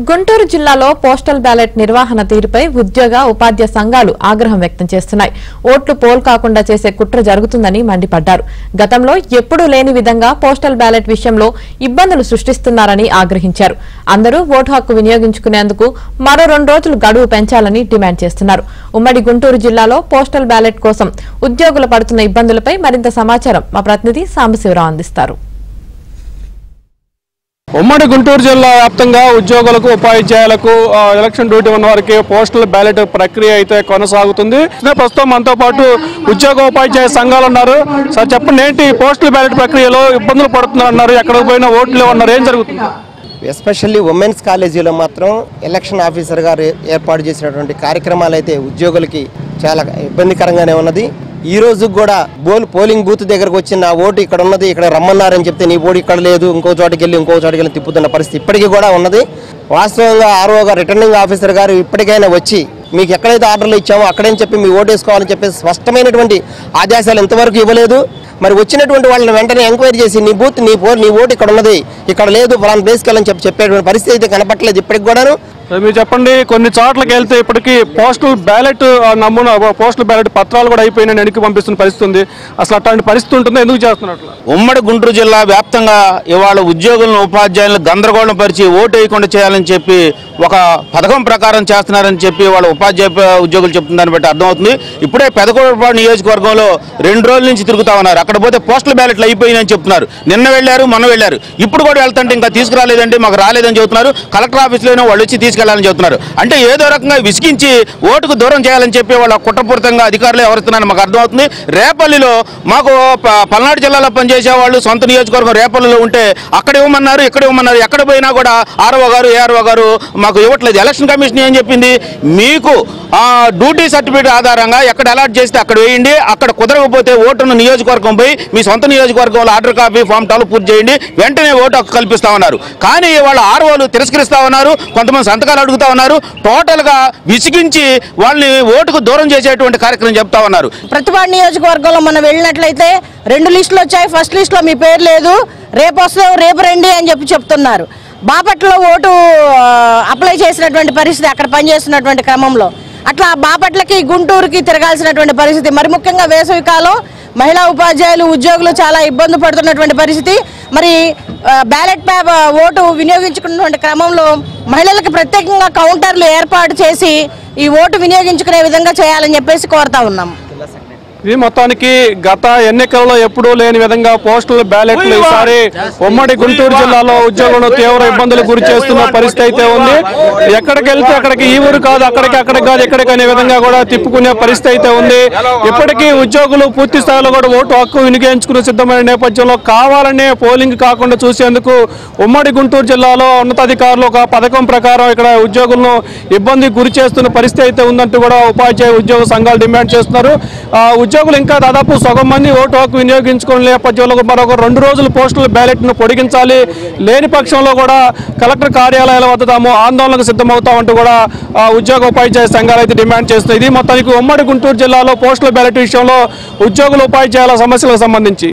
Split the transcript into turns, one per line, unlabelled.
గుంటూరు జిల్లాలో postal ballot నిర్వహణ తీరుపై ఉద్యోగ ఉపాధ్యాయ సంఘాలు ఆగ్రహం వ్యక్తం చేస్తున్నాయి. ఓట్లు పోల్ కాకుండా చేసే కుట్ర జరుగుతుందని మండిపడ్డారు. గతంలో ఎప్పుడూ లేని విధంగా పోస్టల్ బ్యాలెట్ విషయంలో ఇబ్బందులు సృష్టిస్తున్నారని ఆగ్రహించారు. అందరూ ఓటు హక్కు వినియోగించుకునేందుకు మరో 2 రోజులు గడువు పెంచాలని డిమాండ్ చేస్తున్నారు. ఉమ్మడి గుంటూరు జిల్లాలో పోస్టల్ బ్యాలెట్ కోసం ఉద్యోగులు పడుతున్న ఇబ్బందులపై మరింత సమాచారం మా ప్రతినిధి సాంబశివరావు అందిస్తారు.
ఉమ్మడి గుంటూరు జిల్లా వ్యాప్తంగా ఉద్యోగులకు ఉపాధ్యాయులకు ఎలక్షన్ డ్యూటీ ఉన్న వారికి పోస్టల్ బ్యాలెట్ ప్రక్రియ అయితే కొనసాగుతుంది. ప్రస్తుతం మనతో పాటు ఉద్యోగ ఉపాధ్యాయ సంఘాలు ఉన్నారు. సార్ చెప్పండి, ఏంటి పోస్టల్ బ్యాలెట్ ప్రక్రియలో ఇబ్బందులు పడుతున్నారు? ఎక్కడికి పోయినా ఓట్లు ఉన్నారు, ఏం జరుగుతుంది?
ఎస్పెషల్లీ ఉమెన్స్ కాలేజీలో మాత్రం ఎలక్షన్ ఆఫీసర్ గారు ఏర్పాటు చేసినటువంటి కార్యక్రమాలు అయితే ఉద్యోగులకి చాలా ఇబ్బందికరంగానే ఉన్నది. ఈ రోజు కూడా పోలింగ్ బూత్ దగ్గరకు వచ్చిన ఓటు ఇక్కడ ఉన్నది, ఇక్కడ రమ్మన్నారని చెప్తే నీ ఓటు ఇక్కడ లేదు, ఇంకో చోటుకి వెళ్ళి తిప్పుతున్న పరిస్థితి ఇప్పటికీ కూడా ఉన్నది. వాస్తవంగా ఆర్ఓ గారు, రిటర్నింగ్ ఆఫీసర్ గారు ఇప్పటికైనా వచ్చి మీకు ఎక్కడైతే ఆర్డర్లు ఇచ్చామో అక్కడని చెప్పి మీ ఓటు వేసుకోవాలని చెప్పి స్పష్టమైనటువంటి ఆదేశాలు ఇంతవరకు ఇవ్వలేదు. మరి వచ్చినటువంటి వాళ్ళని వెంటనే ఎంక్వైరీ చేసి నీ బూత్ నీ ఓటు ఇక్కడ ఉన్నది, ఇక్కడ లేదు, ఫలానా ప్లేస్కి వెళ్ళని చెప్పేటువంటి పరిస్థితి అయితే కనపట్లేదు ఇప్పటికి కూడాను.
మీరు చెప్పండి, కొన్ని చోట్లకి వెళ్తే ఇప్పటికీ పోస్టల్ బ్యాలెట్ నమూనా పోస్టల్ బ్యాలెట్ పత్రాలు కూడా అయిపోయినా వెనక్కి పంపిస్తున్న పరిస్థితి ఉంది. అసలు అట్లాంటి పరిస్థితి ఉంటుందో, ఎందుకు చేస్తున్నట్లు?
ఉమ్మడి గుంటూరు జిల్లా వ్యాప్తంగా ఇవాళ ఉద్యోగులను ఉపాధ్యాయులను గందరగోళం పరిచి ఓటు వేయకుండా చేయాలని చెప్పి ఒక పథకం ప్రకారం చేస్తున్నారని చెప్పి వాళ్ళ ఉపాధ్యాయ ఉద్యోగులు చెప్తున్న దాన్ని బట్టి అర్థమవుతుంది. ఇప్పుడే పెదకూరపాడు నియోజకవర్గంలో 2 రోజుల నుంచి తిరుగుతా ఉన్నారు. అక్కడ పోతే పోస్టల్ బ్యాలెట్లు అయిపోయినాయని చెప్తున్నారు. నిన్న వెళ్ళారు, మొన్న వెళ్ళారు, ఇప్పుడు కూడా వెళ్తుంటే ఇంకా తీసుకురాలేదండి, మాకు రాలేదని చెబుతున్నారు. కలెక్టర్ ఆఫీస్లోనే వాళ్ళు వచ్చి తీసుకెళ్లాలని చెబుతున్నారు. అంటే ఏదో రకంగా విసిగించి ఓటుకు దూరం చేయాలని చెప్పి వాళ్ళ కుట్రపూరితంగా అధికారులు ఎవరుస్తున్నారని మాకు అర్థమవుతుంది. రేపల్లిలో మాకు పల్నాడు జిల్లాలో పనిచేసే వాళ్ళు సొంత నియోజకవర్గం రేపల్లిలో ఉంటే అక్కడ ఇవ్వమన్నారు, ఇక్కడ ఇవ్వమన్నారు. ఎక్కడ పోయినా కూడా ఆర్ఓ గారు, ఏఆర్ఓ గారు మాకు ఇవ్వట్లేదు. ఎలక్షన్ కమిషన్ ఏం చెప్పింది, మీకు డ్యూటీ సర్టిఫికేట్ ఆధారంగా ఎక్కడ అలాట్ చేస్తే అక్కడ వేయండి, అక్కడ కుదరకపోతే ఓటును నియోజకవర్గం పోయి మీ సొంత నియోజకవర్గంలో ఆర్డర్ కాపీ ఫామ్ 12 పూర్తి చేయండి, వెంటనే ఓటు హక్కు కల్పిస్తా ఉన్నారు. కానీ వాళ్ళ ఆర్ఓలు తిరస్కరిస్తా ఉన్నారు, కొంతమంది సంతకాలు అడుగుతా ఉన్నారు. టోటల్ గా విసిగించి వాళ్ళని ఓటుకు దూరం చేసేటువంటి కార్యక్రమం చెప్తా ఉన్నారు.
ప్రతిపాడు నియోజకవర్గంలో మనం వెళ్ళినట్లయితే 2 లిస్టులు వచ్చాయి. ఫస్ట్ లిస్ట్ లో మీ పేరు లేదు, రేపు వస్తావు, రేపు రండి అని చెప్తున్నారు. బాపట్లలో ఓటు అప్లై చేసినటువంటి పరిస్థితి అక్కడ పనిచేస్తున్నటువంటి క్రమంలో. అట్లా బాపట్లకి గుంటూరుకి తిరగాల్సినటువంటి పరిస్థితి. మరి ముఖ్యంగా వేసవి కాలం మహిళా ఉపాధ్యాయులు ఉద్యోగులు చాలా ఇబ్బంది పడుతున్నటువంటి పరిస్థితి. మరి బ్యాలెట్ ఓటు వినియోగించుకున్నటువంటి క్రమంలో మహిళలకు ప్రత్యేకంగా కౌంటర్లు ఏర్పాటు చేసి ఈ ఓటు వినియోగించుకునే విధంగా చేయాలని చెప్పేసి కోరుతా ఉన్నాం.
ఇది మొత్తానికి గత ఎన్నికల్లో ఎప్పుడూ లేని విధంగా పోస్టల్ బ్యాలెట్లు ఈసారి ఉమ్మడి గుంటూరు జిల్లాలో ఉద్యోగులను తీవ్ర ఇబ్బందులు గురి చేస్తున్న పరిస్థితి అయితే ఉంది. ఎక్కడికి వెళ్తే అక్కడికి ఈ ఊరు కాదు, అక్కడికి కాదు, ఎక్కడికి అనే విధంగా కూడా తిప్పుకునే పరిస్థితి అయితే ఉంది. ఇప్పటికీ ఉద్యోగులు పూర్తి స్థాయిలో కూడా ఓటు హక్కు వినియోగించుకునే సిద్ధమైన నేపథ్యంలో కావాలనే పోలింగ్ కాకుండా చూసేందుకు ఉమ్మడి గుంటూరు జిల్లాలో ఉన్నతాధికారులు ఒక పథకం ప్రకారం ఇక్కడ ఉద్యోగులను ఇబ్బంది గురి చేస్తున్న పరిస్థితి అయితే ఉందంటూ కూడా ఉపాధ్యాయ ఉద్యోగ సంఘాలు డిమాండ్ చేస్తున్నారు. ఉద్యోగులు ఇంకా దాదాపు సగం మంది ఓటు హక్కు వినియోగించుకునే నేపథ్యంలో మరొక 2 రోజులు పోస్టల్ బ్యాలెట్ ను పొడిగించాలి, లేని పక్షంలో కూడా కలెక్టర్ కార్యాలయాల వద్ద తాము ఆందోళనకు సిద్ధమవుతామంటూ కూడా ఉద్యోగ ఉపాధ్యాయ సంఘాలు అయితే డిమాండ్ చేస్తున్నాయి. ఇది మొత్తానికి ఉమ్మడి గుంటూరు జిల్లాలో పోస్టల్ బ్యాలెట్ విషయంలో ఉద్యోగుల ఉపాధ్యాయుల సమస్యలకు సంబంధించి